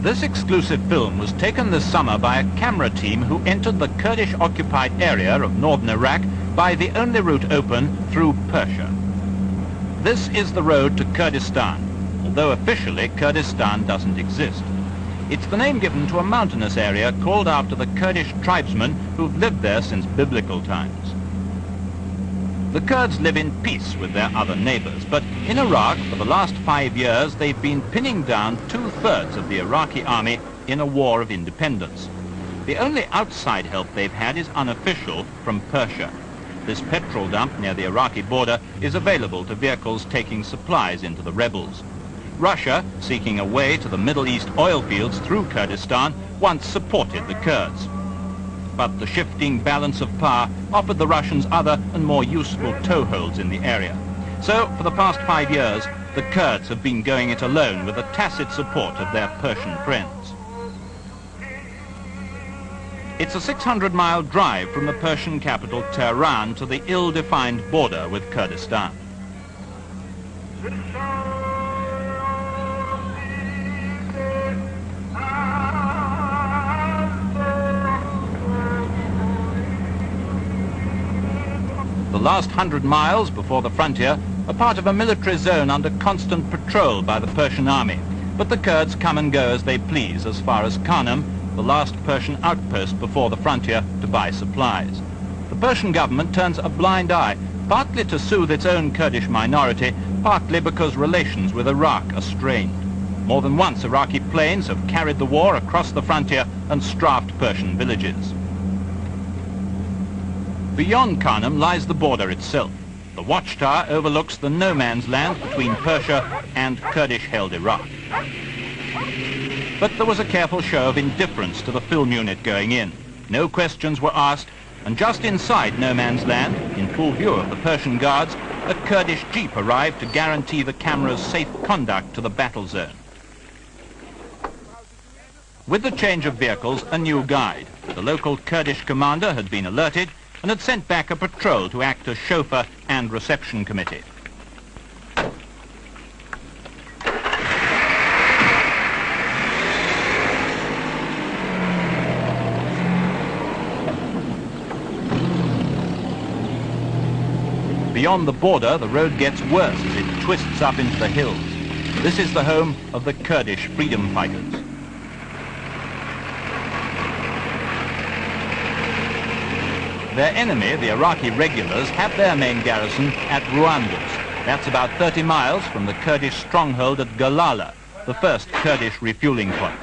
This exclusive film was taken this summer by a camera team who entered the Kurdish-occupied area of northern Iraq by the only route open through Persia. This is the road to Kurdistan, although officially Kurdistan doesn't exist. It's the name given to a mountainous area called after the Kurdish tribesmen who've lived there since biblical times. The Kurds live in peace with their other neighbors, but in Iraq, for the last 5 years, they've been pinning down 2/3 of the Iraqi army in a war of independence. The only outside help they've had is unofficial from Persia. This petrol dump near the Iraqi border is available to vehicles taking supplies into the rebels. Russia, seeking a way to the Middle East oil fields through Kurdistan, once supported the Kurds. But the shifting balance of power offered the Russians other and more useful toeholds in the area. So, for the past 5 years, the Kurds have been going it alone with the tacit support of their Persian friends. It's a 600-mile drive from the Persian capital Tehran to the ill-defined border with Kurdistan. The last 100 miles before the frontier are part of a military zone under constant patrol by the Persian army, but the Kurds come and go as they please as far as Karnam, the last Persian outpost before the frontier, to buy supplies. The Persian government turns a blind eye, partly to soothe its own Kurdish minority, partly because relations with Iraq are strained. More than once Iraqi planes have carried the war across the frontier and strafed Persian villages. Beyond Karnam lies the border itself. The watchtower overlooks the no-man's land between Persia and Kurdish-held Iraq. But there was a careful show of indifference to the film unit going in. No questions were asked, and just inside no man's land, in full view of the Persian guards, a Kurdish jeep arrived to guarantee the camera's safe conduct to the battle zone. With the change of vehicles, a new guide. The local Kurdish commander had been alerted and had sent back a patrol to act as chauffeur and reception committee. Beyond the border, the road gets worse as it twists up into the hills. This is the home of the Kurdish freedom fighters. Their enemy, the Iraqi regulars, have their main garrison at Ruandus. That's about 30 miles from the Kurdish stronghold at Galala, the first Kurdish refueling point.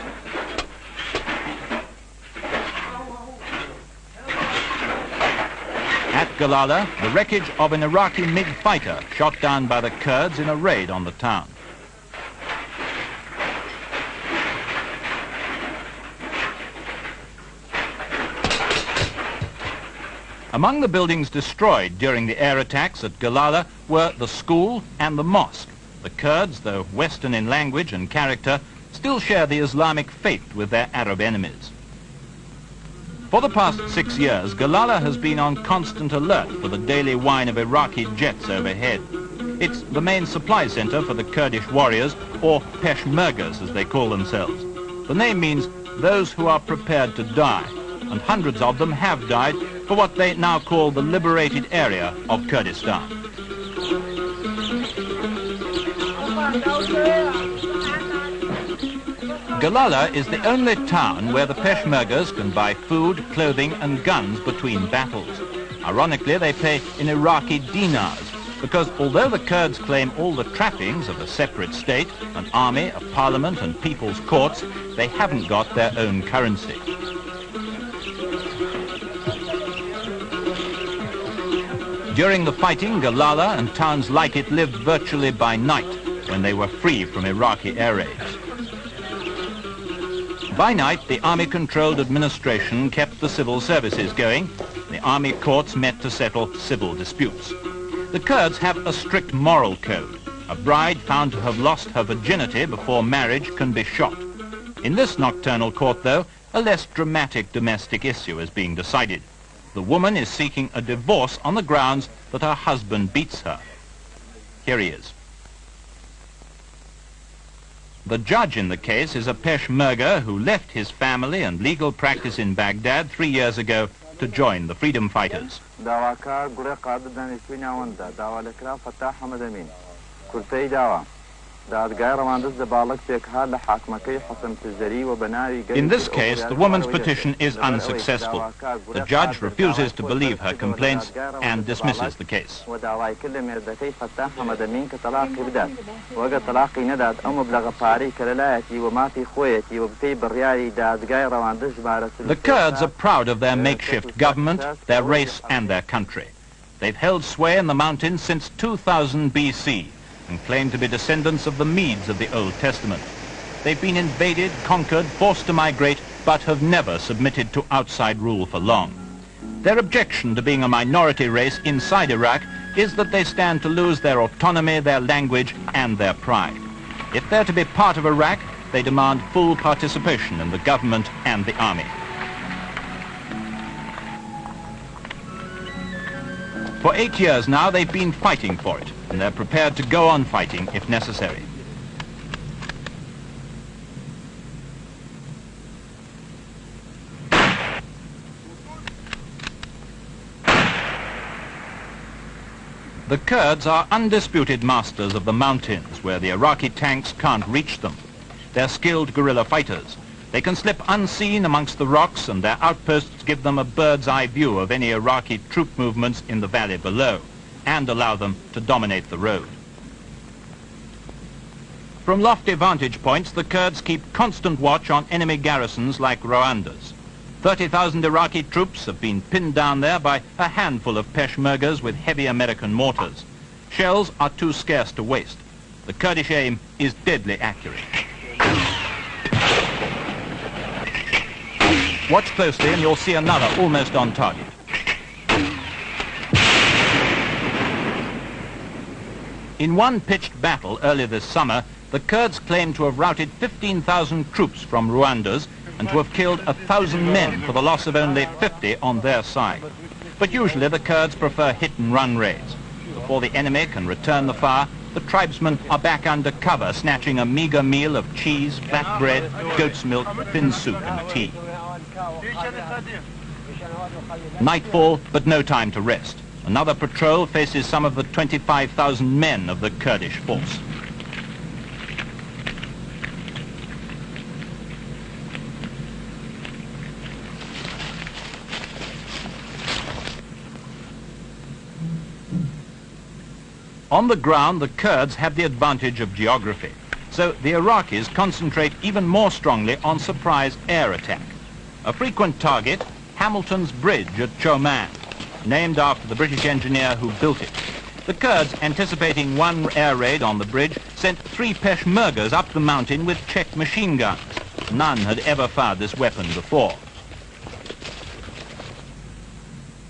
At Galala, the wreckage of an Iraqi MiG fighter shot down by the Kurds in a raid on the town. Among the buildings destroyed during the air attacks at Galala were the school and the mosque. The Kurds, though Western in language and character, still share the Islamic faith with their Arab enemies. For the past 6 years, Galala has been on constant alert for the daily whine of Iraqi jets overhead. It's the main supply center for the Kurdish warriors, or Peshmergas as they call themselves. The name means those who are prepared to die, and hundreds of them have died for what they now call the liberated area of Kurdistan. Galala is the only town where the Peshmergas can buy food, clothing and guns between battles. Ironically, they pay in Iraqi dinars, because although the Kurds claim all the trappings of a separate state, an army, a parliament and people's courts, they haven't got their own currency. During the fighting, Galala and towns like it lived virtually by night, when they were free from Iraqi air raids. By night, the army-controlled administration kept the civil services going. The army courts met to settle civil disputes. The Kurds have a strict moral code. A bride found to have lost her virginity before marriage can be shot. In this nocturnal court, though, a less dramatic domestic issue is being decided. The woman is seeking a divorce on the grounds that her husband beats her. Here he is. The judge in the case is a Peshmerga who left his family and legal practice in Baghdad 3 years ago to join the freedom fighters. In this case, the woman's petition is unsuccessful. The judge refuses to believe her complaints and dismisses the case. The Kurds are proud of their makeshift government, their race and their country. They've held sway in the mountains since 2000 BC. And claim to be descendants of the Medes of the Old Testament. They've been invaded, conquered, forced to migrate, but have never submitted to outside rule for long. Their objection to being a minority race inside Iraq is that they stand to lose their autonomy, their language, and their pride. If they're to be part of Iraq, they demand full participation in the government and the army. For 8 years now, they've been fighting for it, and they're prepared to go on fighting if necessary. The Kurds are undisputed masters of the mountains, where the Iraqi tanks can't reach them. They're skilled guerrilla fighters. They can slip unseen amongst the rocks, and their outposts give them a bird's-eye view of any Iraqi troop movements in the valley below, and allow them to dominate the road. From lofty vantage points, the Kurds keep constant watch on enemy garrisons like Rwanda's. 30,000 Iraqi troops have been pinned down there by a handful of Peshmergas with heavy American mortars. Shells are too scarce to waste. The Kurdish aim is deadly accurate. Watch closely and you'll see another almost on target. In one pitched battle earlier this summer, the Kurds claimed to have routed 15,000 troops from Rwanda's and to have killed 1,000 men for the loss of only 50 on their side. But usually the Kurds prefer hit-and-run raids. Before the enemy can return the fire, the tribesmen are back under cover, snatching a meager meal of cheese, flat bread, goat's milk, thin soup and tea. Nightfall, but no time to rest. Another patrol faces some of the 25,000 men of the Kurdish force. On the ground, the Kurds have the advantage of geography, so the Iraqis concentrate even more strongly on surprise air attack. A frequent target, Hamilton's Bridge at Choman, named after the British engineer who built it. The Kurds, anticipating one air raid on the bridge, sent 3 Peshmergas up the mountain with Czech machine guns. None had ever fired this weapon before.